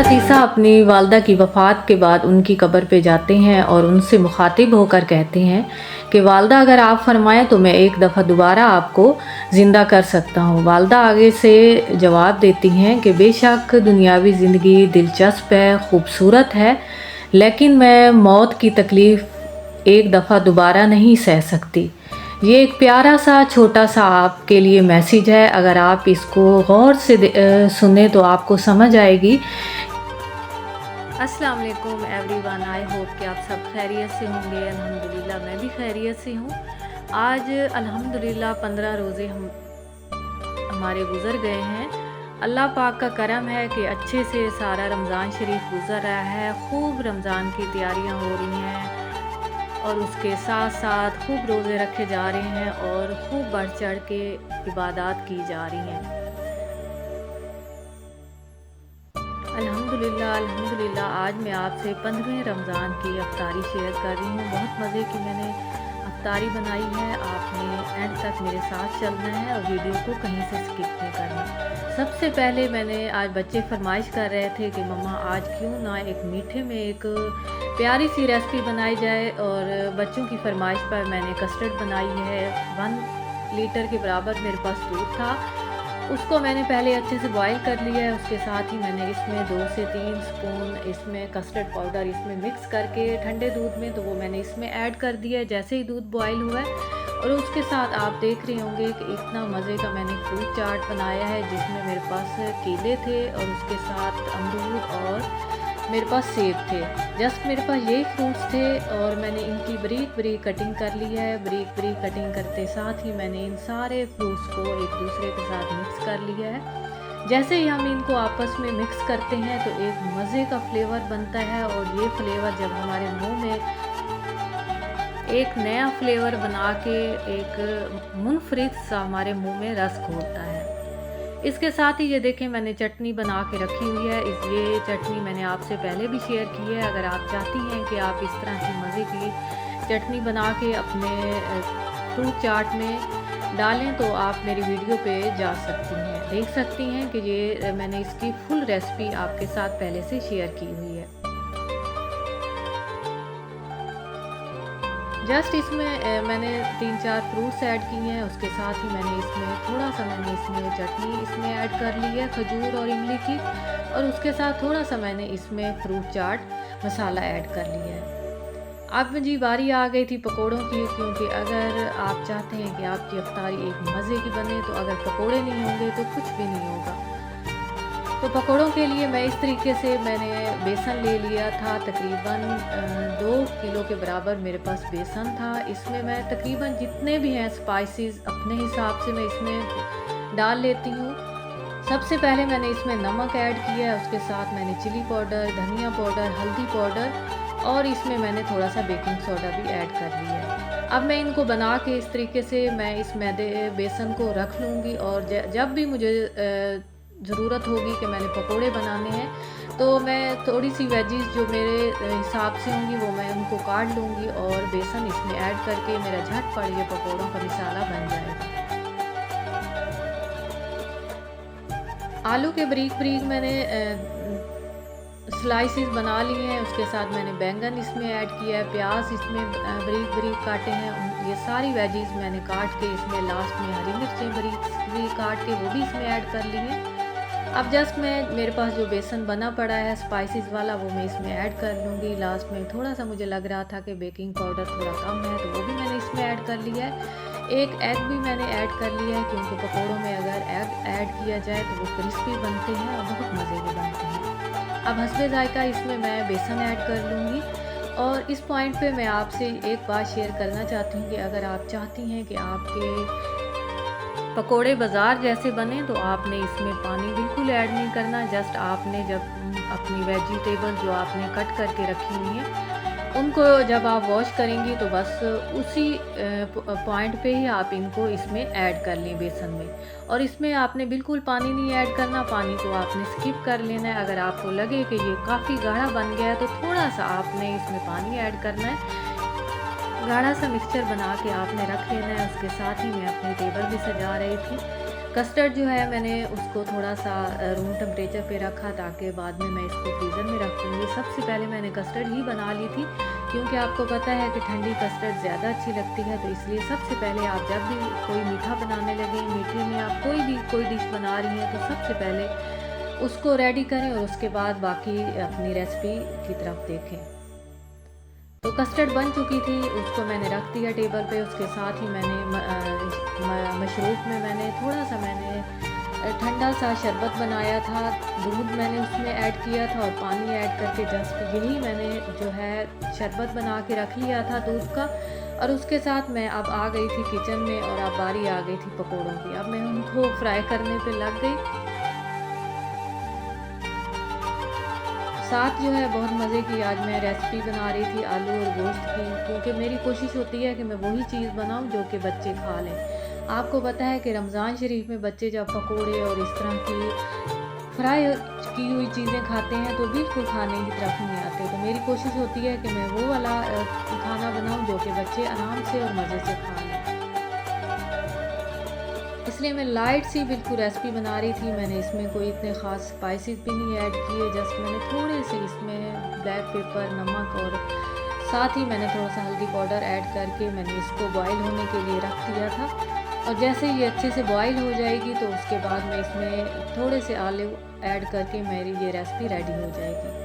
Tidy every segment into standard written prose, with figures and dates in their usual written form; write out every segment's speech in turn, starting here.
हज़रत ईसा अपनी वालदा की वफ़ात के बाद उनकी कब्र पे जाते हैं और उनसे मुखातिब होकर कहते हैं कि वालदा, अगर आप फरमाएं तो मैं एक दफ़ा दोबारा आपको ज़िंदा कर सकता हूँ। वालदा आगे से जवाब देती हैं कि बेशक दुनियावी ज़िंदगी दिलचस्प है, ख़ूबसूरत है, लेकिन मैं मौत की तकलीफ़ एक दफ़ा दोबारा नहीं सह सकती। ये एक प्यारा सा छोटा सा आपके लिए मैसेज है। अगर आप इसको गौर से सुने तो आपको समझ आएगी। अस्सलाम वालेकुम एवरीवन, आई होप कि आप सब खैरियत से होंगे। अल्हम्दुलिल्लाह मैं भी खैरियत से हूँ। आज अल्हम्दुलिल्लाह 15 रोज़े हमारे गुज़र गए हैं। अल्लाह पाक का करम है कि अच्छे से सारा रमज़ान शरीफ गुज़र रहा है। खूब रमज़ान की तैयारियाँ हो रही हैं और उसके साथ साथ खूब रोज़े रखे जा रहे हैं और खूब बढ़ चढ़ के इबादत की जा रही हैं। अल्हम्दुलिल्लाह अल्हम्दुलिल्लाह आज मैं आपसे 15वें रमज़ान की अफ्तारी शेयर कर रही हूँ। बहुत मज़े की मैंने अफ्तारी बनाई है। आपने एंड तक मेरे साथ चलना है और वीडियो को कहीं से स्किप नहीं करना। सबसे पहले मैंने आज बच्चे फरमाइश कर रहे थे कि मम्मा आज क्यों ना एक मीठे में एक प्यारी सी रेसिपी बनाई जाए, और बच्चों की फरमाइश पर मैंने कस्टर्ड बनाई है। 1 लीटर के बराबर मेरे पास दूध था, उसको मैंने पहले अच्छे से बॉईल कर लिया है। उसके साथ ही मैंने इसमें 2 से 3 स्पून इसमें कस्टर्ड पाउडर इसमें मिक्स करके ठंडे दूध में, तो वो मैंने इसमें ऐड कर दिया है जैसे ही दूध बॉईल हुआ है। और उसके साथ आप देख रहे होंगे कि इतना मज़े का मैंने फ्रूट चाट बनाया है, जिसमें मेरे पास केले थे और उसके साथ अमरूद और मेरे पास सेब थे। जस्ट मेरे पास यही फ्रूट्स थे और मैंने इनकी बारीक बारीक कटिंग कर ली है। बारीक बारीक कटिंग करते साथ ही मैंने इन सारे फ्रूट्स को एक दूसरे के साथ मिक्स कर लिया है। जैसे ही हम इनको आपस में मिक्स करते हैं तो एक मज़े का फ्लेवर बनता है, और ये फ्लेवर जब हमारे मुंह में एक नया फ्लेवर बना के एक मुनफरिद सा हमारे मुंह में रस घोलता है। इसके साथ ही ये देखें मैंने चटनी बना के रखी हुई है। ये चटनी मैंने आपसे पहले भी शेयर की है। अगर आप चाहती हैं कि आप इस तरह की मज़े की चटनी बना के अपने फ्रूट चाट में डालें तो आप मेरी वीडियो पे जा सकती हैं, देख सकती हैं कि ये मैंने इसकी फुल रेसिपी आपके साथ पहले से शेयर की हुई है। जस्ट इसमें मैंने 3-4 फ्रूट्स ऐड किए हैं। उसके साथ ही मैंने इसमें थोड़ा सा इसमें चटनी इसमें ऐड कर ली है खजूर और इमली की, और उसके साथ थोड़ा सा मैंने इसमें फ्रूट चाट मसाला ऐड कर लिया है। अब जी बारी आ गई थी पकोड़ों की, क्योंकि अगर आप चाहते हैं कि आपकी अफ्तारी एक मज़े की बने तो अगर पकोड़े नहीं होंगे तो कुछ भी नहीं होगा। तो पकोड़ों के लिए मैं इस तरीके से मैंने बेसन ले लिया था। तकरीबन 2 किलो के बराबर मेरे पास बेसन था। इसमें मैं तकरीबन जितने भी हैं स्पाइसेस अपने हिसाब से मैं इसमें डाल लेती हूँ। सबसे पहले मैंने इसमें नमक ऐड किया है, उसके साथ मैंने चिली पाउडर, धनिया पाउडर, हल्दी पाउडर और इसमें मैंने थोड़ा सा बेकिंग सोडा भी ऐड कर लिया है। अब मैं इनको बना के इस तरीके से मैं इस मैदे बेसन को रख लूँगी, और जब भी मुझे ज़रूरत होगी कि मैंने पकोड़े बनाने हैं तो मैं थोड़ी सी वेजीज जो मेरे हिसाब से होंगी वो मैं उनको काट लूँगी और बेसन इसमें ऐड करके मेरा झटपट ये पकोड़ों का मिसाला बन जाएगा। आलू के बारीक बारीक मैंने स्लाइसेस बना लिए हैं। उसके साथ मैंने बैंगन इसमें ऐड किया है, प्याज इसमें बारीक बारीक काटे हैं। ये सारी वेजीज मैंने काट के इसमें लास्ट में हरी मिर्चें बारीक बारीक काट के वो भी इसमें ऐड कर ली हैं। अब जस्ट मेरे पास जो बेसन बना पड़ा है स्पाइसेस वाला वो मैं इसमें ऐड कर लूँगी। लास्ट में थोड़ा सा मुझे लग रहा था कि बेकिंग पाउडर थोड़ा कम है तो वो भी मैंने इसमें ऐड कर लिया है। एक एग भी मैंने ऐड कर लिया है, क्योंकि पकौड़ों में अगर एग ऐड किया जाए तो वो क्रिस्पी बनते हैं और बहुत मज़े के बनते हैं। अब हस्बे जायका इसमें मैं बेसन ऐड कर लूँगी। और इस पॉइंट पे मैं आपसे एक बात शेयर करना चाहती हूँ कि अगर आप चाहती हैं कि आपके पकोड़े बाज़ार जैसे बने तो आपने इसमें पानी बिल्कुल ऐड नहीं करना। जस्ट आपने जब अपनी वेजिटेबल जो आपने कट करके रखी हुई हैं उनको जब आप वॉश करेंगी तो बस उसी पॉइंट पे ही आप इनको इसमें ऐड कर लें बेसन में, और इसमें आपने बिल्कुल पानी नहीं ऐड करना। पानी को आपने स्किप कर लेना है। अगर आपको लगे कि ये काफ़ी गाढ़ा बन गया है तो थोड़ा सा आपने इसमें पानी ऐड करना है। गाढ़ा सा मिक्सचर बना के आपने रख लेना है। उसके साथ ही मैं अपनी टेबल भी सजा रही थी। कस्टर्ड जो है मैंने उसको थोड़ा सा रूम टेम्परेचर पे रखा ताकि बाद में मैं इसको फ्रीज़र में रख दूँगी। सबसे पहले मैंने कस्टर्ड ही बना ली थी, क्योंकि आपको पता है कि ठंडी कस्टर्ड ज़्यादा अच्छी लगती है, तो इसलिए सबसे पहले आप जब भी कोई मीठा बनाने लगें, मीठे में आप कोई डिश बना रही हैं, तो सबसे पहले उसको रेडी करें और उसके बाद बाकी अपनी रेसिपी की तरफ देखें। तो कस्टर्ड बन चुकी थी, उसको मैंने रख दिया टेबल पे। उसके साथ ही मैंने मशरूब में मैंने थोड़ा सा ठंडा सा शरबत बनाया था। दूध मैंने उसमें ऐड किया था और पानी ऐड करके जस्ट यही मैंने जो है शरबत बना के रख लिया था दूध का। और उसके साथ मैं अब आ गई थी किचन में और अब बारी आ गई थी पकौड़ों की। अब मैं उनको फ्राई करने पे लग गई। साथ जो है बहुत मज़े की आज मैं रेसिपी बना रही थी आलू और गोश्त की, क्योंकि मेरी कोशिश होती है कि मैं वही चीज़ बनाऊं जो कि बच्चे खा लें। आपको पता है कि रमज़ान शरीफ में बच्चे जब पकोड़े और इस तरह की फ्राई की हुई चीज़ें खाते हैं तो बिल्कुल खाने की तरफ नहीं आते। तो मेरी कोशिश होती है कि मैं वो वाला खाना बनाऊं जो कि बच्चे आराम से और मज़े से खा लें। इसलिए मैं लाइट सी बिल्कुल रेसिपी बना रही थी। मैंने इसमें कोई इतने ख़ास स्पाइसेस भी नहीं ऐड किए, जस्ट मैंने थोड़े से इसमें ब्लैक पेपर, नमक और साथ ही मैंने थोड़ा सा हल्दी पाउडर ऐड करके मैंने इसको बॉईल होने के लिए रख दिया था। और जैसे ये अच्छे से बॉईल हो जाएगी तो उसके बाद मैं इसमें थोड़े से आलू ऐड करके मेरी ये रेसिपी रेडी हो जाएगी।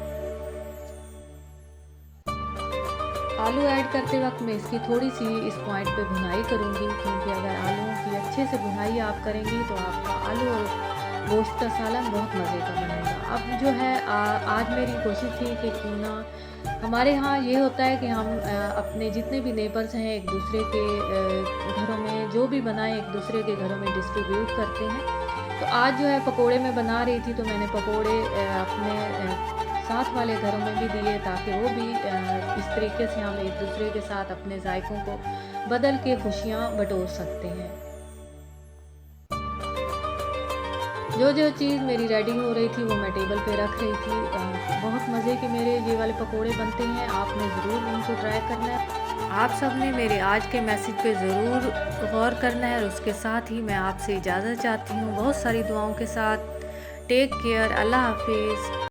आलू ऐड करते वक्त मैं इसकी थोड़ी सी इस पॉइंट पे भुनाई करूँगी, क्योंकि अगर आलूओं की अच्छे से भुनाई आप करेंगी तो आपका आलू और गोश्त का सालन बहुत मज़े का बनेगा। अब जो है आज मेरी कोशिश थी कि क्यों ना हमारे यहाँ ये होता है कि हम अपने जितने भी नेबर्स हैं एक दूसरे के घरों में जो भी बनाएं एक दूसरे के घरों में डिस्ट्रीब्यूट करते हैं। तो आज जो है पकोड़े मैं बना रही थी, तो मैंने पकोड़े अपने साथ वाले घरों में भी दिए ताकि वो भी इस तरीके से हम एक दूसरे के साथ अपने जायकों को बदल के खुशियाँ बटोर सकते हैं। जो चीज़ मेरी रेडी हो रही थी वो मैं टेबल पे रख रही थी। बहुत मज़े के मेरे ये वाले पकोड़े बनते हैं, आपने ज़रूर इनको ट्राई करना है। आप सब ने मेरे आज के मैसेज पे ज़रूर गौर करना है और उसके साथ ही मैं आपसे इजाज़त चाहती हूँ बहुत सारी दुआओं के साथ। टेक केयर, अल्लाह हाफिज़।